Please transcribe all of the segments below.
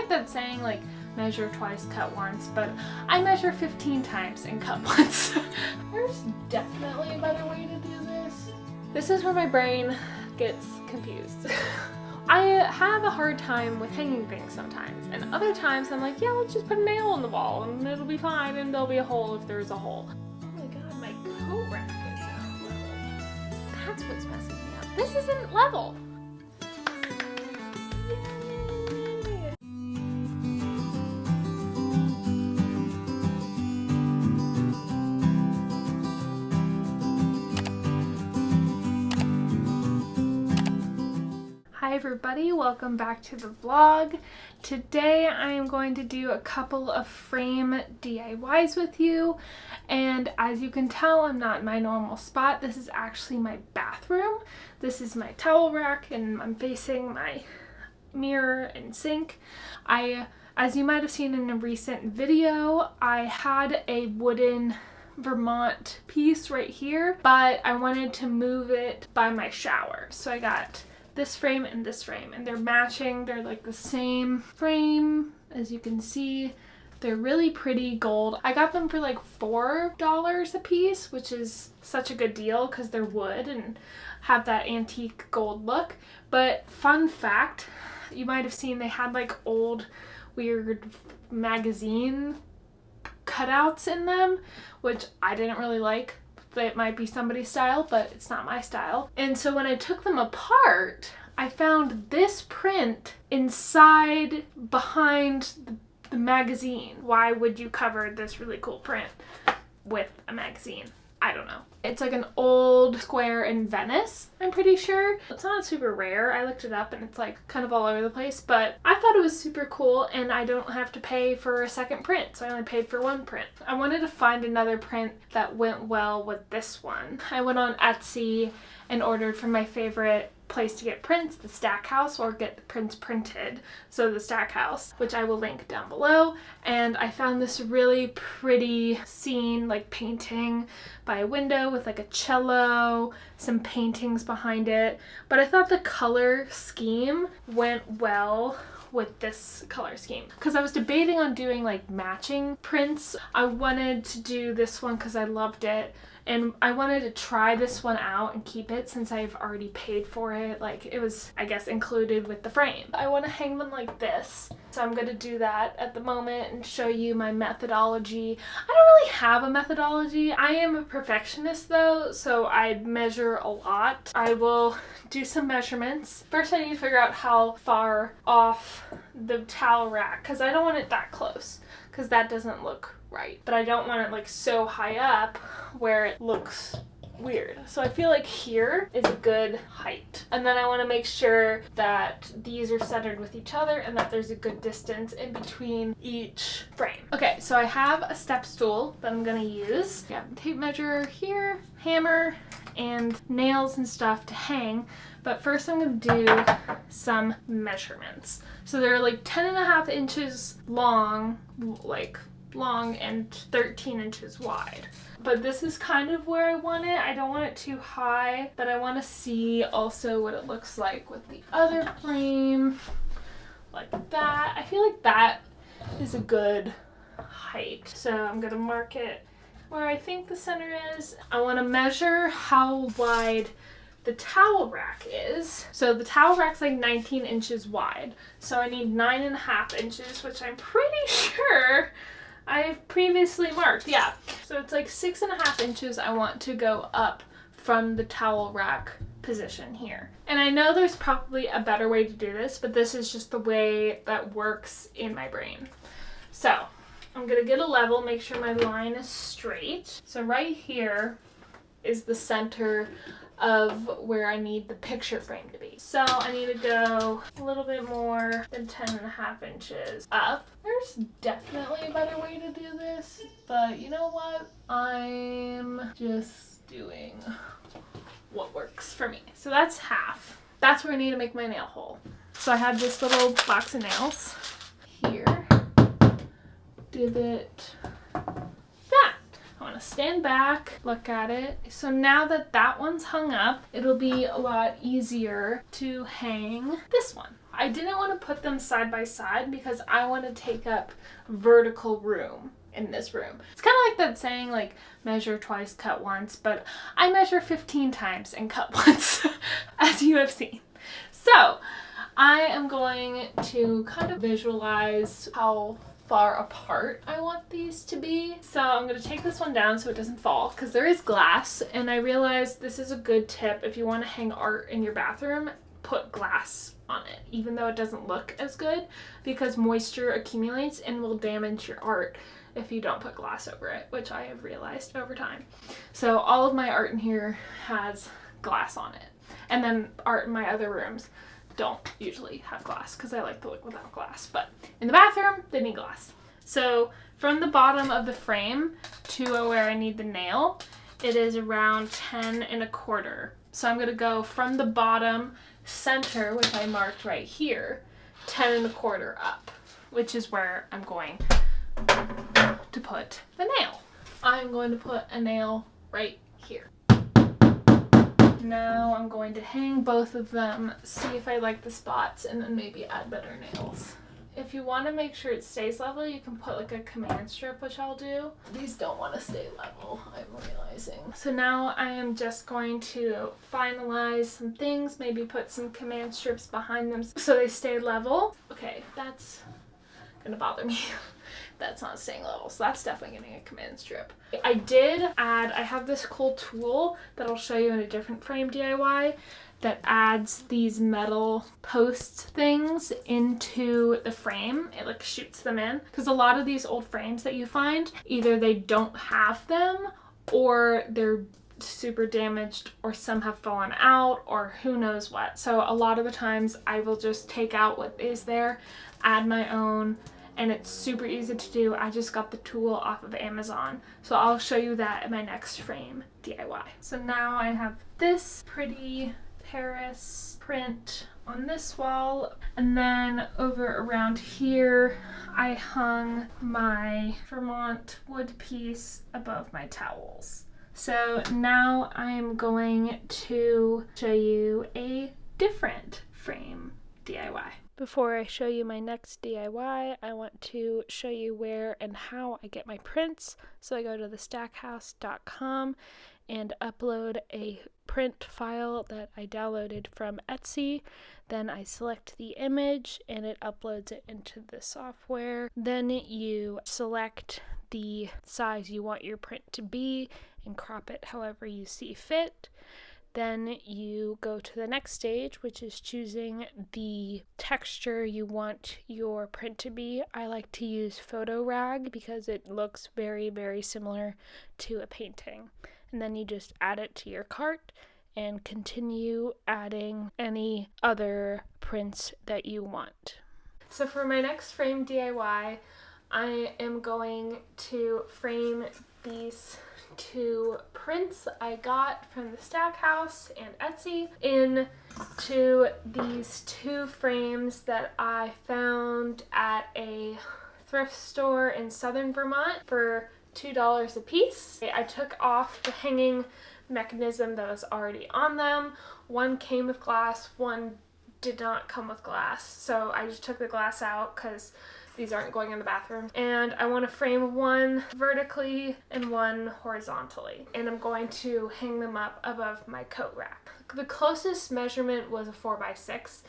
like that saying, like, measure twice, cut once, but I measure 15 times and cut once. There's definitely a better way to do this. This is where my brain gets confused. I have a hard time with hanging things sometimes, and other times I'm like, yeah, let's just put a nail on the wall and it'll be fine and there'll be a hole if there's a hole. Oh my god, my coat rack is not level. That's what's messing me up. This isn't level. Yay. Hi everybody, welcome back to the vlog. Today I am going to do a couple of frame DIYs with you, and as you can tell, I'm not in my normal spot. This is actually my bathroom. This is my towel rack and I'm facing my mirror and sink. As you might have seen in a recent video, I had a wooden Vermont piece right here, but I wanted to move it by my shower. So I got this frame and this frame, and they're matching. They're like the same frame, as you can see. They're really pretty gold. I got them for like $4 a piece, which is such a good deal because they're wood and have that antique gold look. But fun fact, you might have seen they had like old weird magazine cutouts in them, which I didn't really like. It might be somebody's style, but it's not my style. And so when I took them apart, I found this print inside behind the magazine. Why would you cover this really cool print with a magazine? I don't know. It's like an old square in Venice, I'm pretty sure. It's not super rare. I looked it up and it's like kind of all over the place, but I thought it was super cool and I don't have to pay for a second print, so I only paid for one print. I wanted to find another print that went well with this one. I went on Etsy and ordered from my favorite place to get prints, the Stackhouse, or get the prints printed, so the Stackhouse, which I will link down below. And I found this really pretty scene, like painting by a window with like a cello, some paintings behind it, but I thought the color scheme went well with this color scheme because I was debating on doing like matching prints. I wanted to do this one because I loved it, and I wanted to try this one out and keep it since I've already paid for it. Like, it was, I guess, included with the frame. I want to hang them like this, so I'm going to do that at the moment and show you my methodology. I don't really have a methodology. I am a perfectionist though, so I measure a lot. I will do some measurements. First I need to figure out how far off the towel rack, because I don't want it that close, because that doesn't look right. But I don't want it like so high up where it looks weird. So I feel like here is a good height. And then I want to make sure that these are centered with each other and that there's a good distance in between each frame. Okay, so I have a step stool that I'm going to use. Yeah, tape measure here, hammer, and nails and stuff to hang. But first I'm going to do some measurements. So they're like 10.5 inches long, and 13 inches wide. But this is kind of where I want it. I don't want it too high, but I want to see also what it looks like with the other frame, like that. I feel like that is a good height. So I'm going to mark it where I think the center is. I want to measure how wide the towel rack is. So the towel rack's like 19 inches wide. So I need 9.5 inches, which I'm pretty sure I've previously marked. Yeah. So it's like 6.5 inches I want to go up from the towel rack position here. And I know there's probably a better way to do this, but this is just the way that works in my brain. So I'm gonna get a level, make sure my line is straight. So right here is the center of where I need the picture frame to be. So I need to go a little bit more than 10.5 inches up. There's definitely a better way to do this, but you know what? I'm just doing what works for me. So that's half. That's where I need to make my nail hole. So I have this little box of nails here. Divot that. I want to stand back, look at it. So now that that one's hung up, it'll be a lot easier to hang this one. I didn't want to put them side by side because I want to take up vertical room in this room. It's kind of like that saying, like, measure twice, cut once, but I measure 15 times and cut once, as you have seen. So I am going to kind of visualize how far apart I want these to be. So I'm going to take this one down so it doesn't fall, because there is glass, and I realized this is a good tip if you want to hang art in your bathroom. Put glass on it, even though it doesn't look as good, because moisture accumulates and will damage your art if you don't put glass over it, which I have realized over time. So all of my art in here has glass on it, and then art in my other rooms don't usually have glass because I like to look without glass, but in the bathroom they need glass. So from the bottom of the frame to where I need the nail, it is around 10 1/4. So I'm going to go from the bottom center, which I marked right here, 10 1/4 up, which is where I'm going to put the nail. I'm going to put a nail right here. Now I'm going to hang both of them, see if I like the spots, and then maybe add better nails. If you want to make sure it stays level, you can put like a command strip, which I'll do. These don't want to stay level, I'm realizing. So now I am just going to finalize some things, maybe put some command strips behind them so they stay level. Okay, that's gonna bother me. That's not staying level, so that's definitely getting a command strip. I have this cool tool that I'll show you in a different frame DIY that adds these metal post things into the frame. It like shoots them in, because a lot of these old frames that you find, either they don't have them or they're super damaged, or some have fallen out, or who knows what. So a lot of the times I will just take out what is there, add my own, and it's super easy to do. I just got the tool off of Amazon, so I'll show you that in my next frame DIY. So now I have this pretty Paris print on this wall, and then over around here I hung my Vermont wood piece above my towels. So now I'm going to show you a different frame DIY. Before I show you my next DIY, I want to show you where and how I get my prints. So I go to thestackhouse.com and upload a print file that I downloaded from Etsy. Then I select the image and it uploads it into the software. Then you select the size you want your print to be and crop it however you see fit. Then you go to the next stage, which is choosing the texture you want your print to be. I like to use photo rag because it looks very, very similar to a painting. And then you just add it to your cart and continue adding any other prints that you want. So for my next frame DIY, I am going to frame these 2 prints I got from the Stackhouse and Etsy into these 2 frames that I found at a thrift store in southern Vermont for $2 a piece. I took off the hanging mechanism that was already on them. One came with glass, one did not come with glass, so I just took the glass out because these aren't going in the bathroom. And I want to frame one vertically and one horizontally. And I'm going to hang them up above my coat rack. The closest measurement was a 4x6,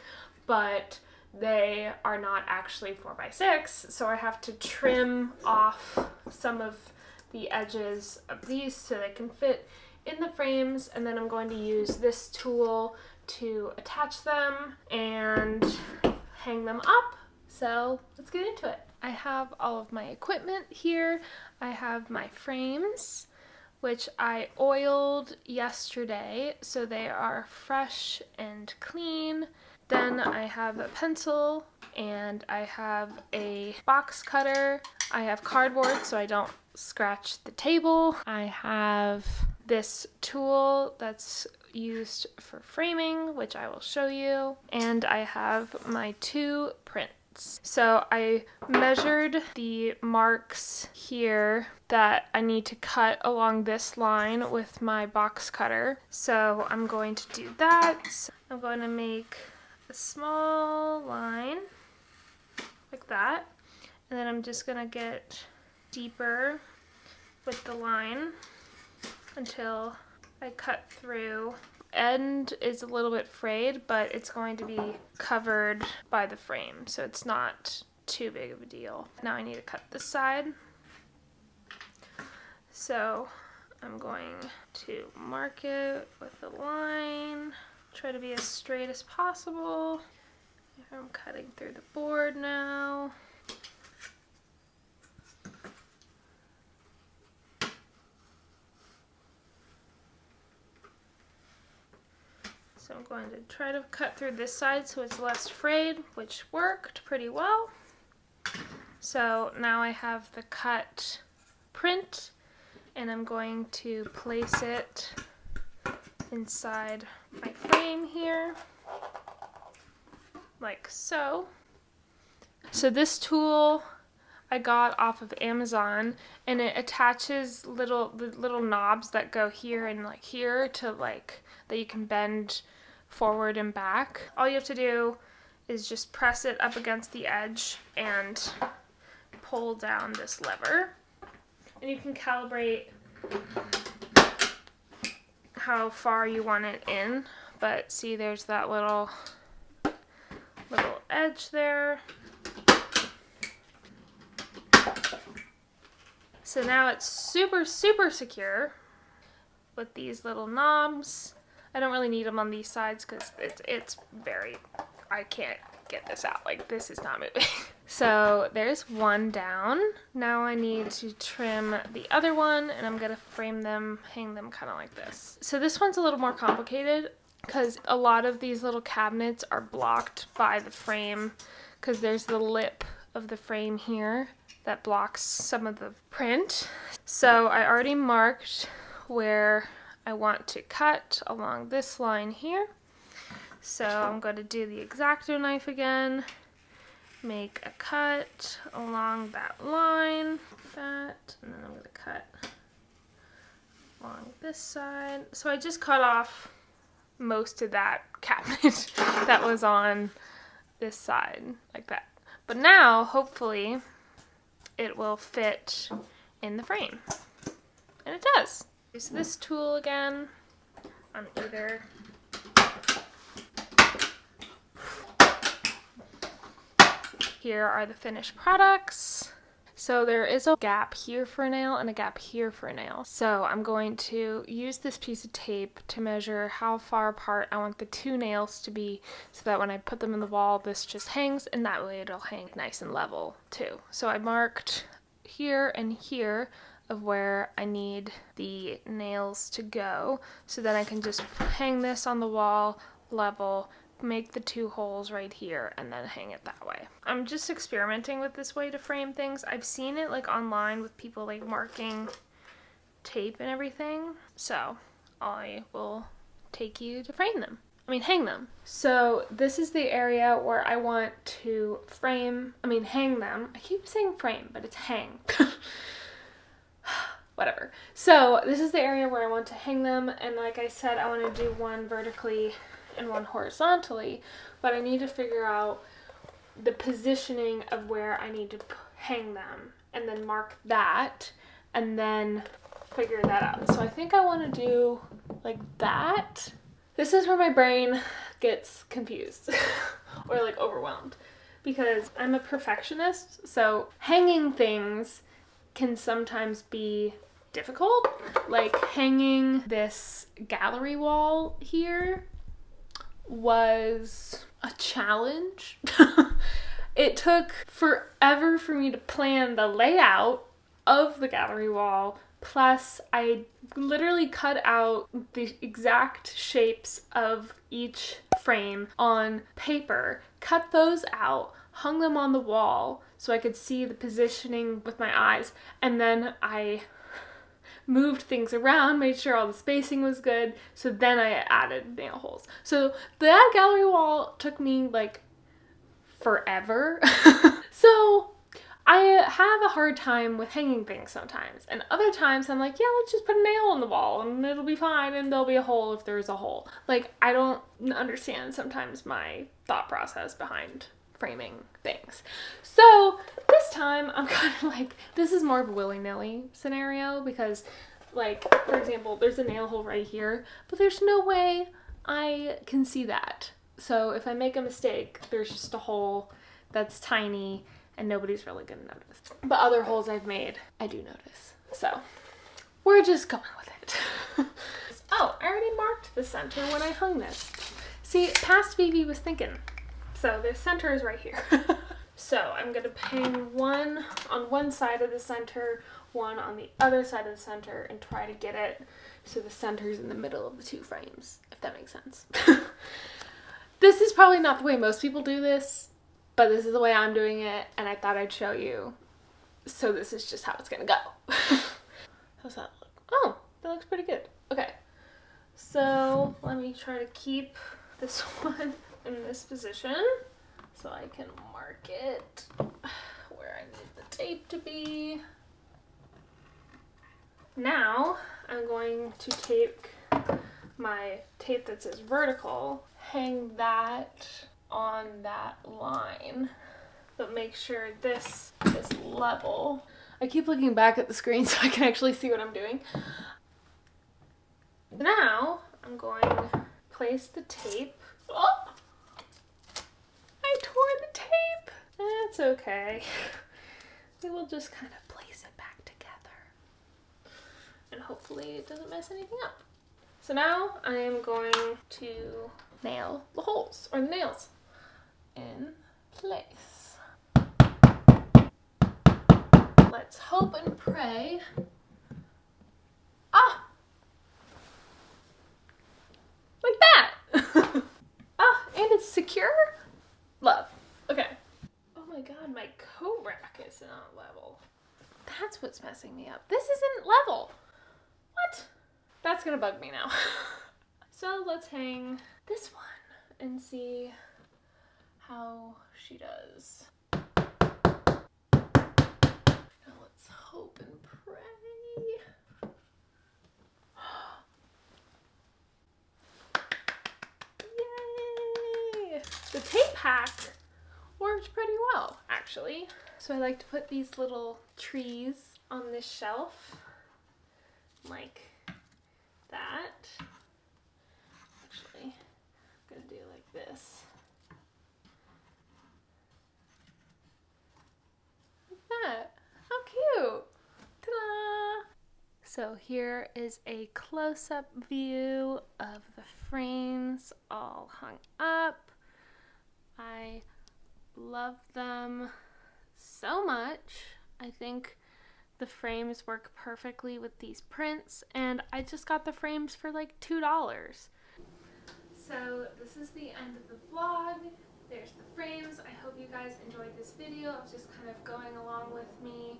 but they are not actually 4x6, so I have to trim off some of the edges of these so they can fit in the frames, and then I'm going to use this tool to attach them and hang them up. So let's get into it. I have all of my equipment here. I have my frames, which I oiled yesterday, so they are fresh and clean. Then I have a pencil, and I have a box cutter. I have cardboard so I don't scratch the table. I have this tool that's used for framing, which I will show you. And I have my 2 prints. So I measured the marks here that I need to cut along this line with my box cutter. So I'm going to do that. I'm going to make a small line like that, and then I'm just gonna get deeper with the line until I cut through. End is a little bit frayed, but it's going to be covered by the frame, so it's not too big of a deal. Now I need to cut this side. So I'm going to mark it with a line, try to be as straight as possible. I'm cutting through the board now. So I'm going to try to cut through this side so it's less frayed, which worked pretty well. So now I have the cut print, and I'm going to place it inside my frame here, like so. So this tool I got off of Amazon, and it attaches the little knobs that go here and like here to like that you can bend forward and back. All you have to do is just press it up against the edge and pull down this lever, and you can calibrate how far you want it in. But see, there's that little edge there. So now it's super secure with these little knobs. I don't really need them on these sides because it's very, I can't get this out. Like, this is not moving. So there's one down. Now I need to trim the other one, and I'm gonna frame them, hang them kind of like this. So this one's a little more complicated because a lot of these little cabinets are blocked by the frame because there's the lip of the frame here that blocks some of the print. So I already marked where I want to cut along this line here. So I'm going to do the X-Acto knife again, make a cut along that line, and then I'm going to cut along this side. So I just cut off most of that cabinet that was on this side, like that. But now, hopefully, it will fit in the frame. And it does. Use this tool again on either. Here are the finished products. So there is a gap here for a nail and a gap here for a nail. So I'm going to use this piece of tape to measure how far apart I want the two nails to be so that when I put them in the wall, this just hangs, and that way it'll hang nice and level too. So I marked here and here of where I need the nails to go so that I can just hang this on the wall level, make the two holes right here, and then hang it that way. I'm just experimenting with this way to frame things. I've seen it like online with people like marking tape and everything, so I will take you to frame them. Hang them. So this is the area where I want to hang them. I keep saying frame, but it's hang. Whatever. So this is the area where I want to hang them, and like I said, I want to do one vertically and one horizontally, but I need to figure out the positioning of where I need to hang them, and then mark that, and then figure that out. So I think I want to do like that. This is where my brain gets confused or like overwhelmed, because I'm a perfectionist, so hanging things can sometimes be difficult. Like hanging this gallery wall here was a challenge. It took forever for me to plan the layout of the gallery wall, plus I literally cut out the exact shapes of each frame on paper, cut those out, hung them on the wall so I could see the positioning with my eyes, and then I moved things around, made sure all the spacing was good, so then I added nail holes. So that gallery wall took me like forever. So I have a hard time with hanging things sometimes. And other times I'm like, yeah, let's just put a nail on the wall and it'll be fine and there'll be a hole if there's a hole. Like, I don't understand sometimes my thought process behind framing things. So this time I'm kind of like, this is more of a willy-nilly scenario because, like, for example, there's a nail hole right here, but there's no way I can see that. So if I make a mistake, there's just a hole that's tiny and nobody's really gonna notice. But other holes I've made, I do notice. So we're just going with it. Oh, I already marked the center when I hung this. See, past Vivi was thinking. So the center is right here. So I'm gonna hang one on one side of the center, one on the other side of the center, and try to get it so the center's in the middle of the two frames, if that makes sense. This is probably not the way most people do this, but this is the way I'm doing it, and I thought I'd show you. So this is just how it's gonna go. How's that look? Oh, that looks pretty good. Okay, so let me try to keep this one in this position so I can mark it where I need the tape to be. Now I'm going to take my tape that says vertical, hang that on that line, but make sure this is level. I keep looking back at the screen so I can actually see what I'm doing. Now I'm going to place the tape. Oh! I tore the tape! That's okay. We will just kind of place it back together. And hopefully it doesn't mess anything up. So now I am going to nail the holes, or the nails, in place. Let's hope and pray. Ah! Like that! Ah, and it's secure? Love. Okay. Oh my god, my coat rack is not level. That's what's messing me up. This isn't level. What? That's gonna bug me now. So let's hang this one and see how she does. Now let's hope and pray. Yay! The tape hack worked pretty well, actually. So I like to put these little trees on this shelf, like that. Actually, I'm gonna do it like this. Like that. How cute! Ta-da! So here is a close-up view of the frames all hung up. I love them so much. I think the frames work perfectly with these prints, and I just got the frames for like $2. So this is the end of the vlog. There's the frames. I hope you guys enjoyed this video of just kind of going along with me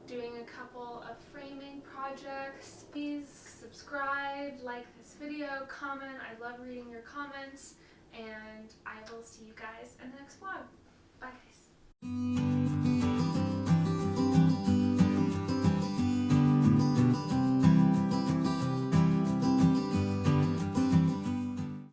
doing a couple of framing projects. Please subscribe, like this video, comment. I love reading your comments, and I will see you guys in the next vlog. Bye.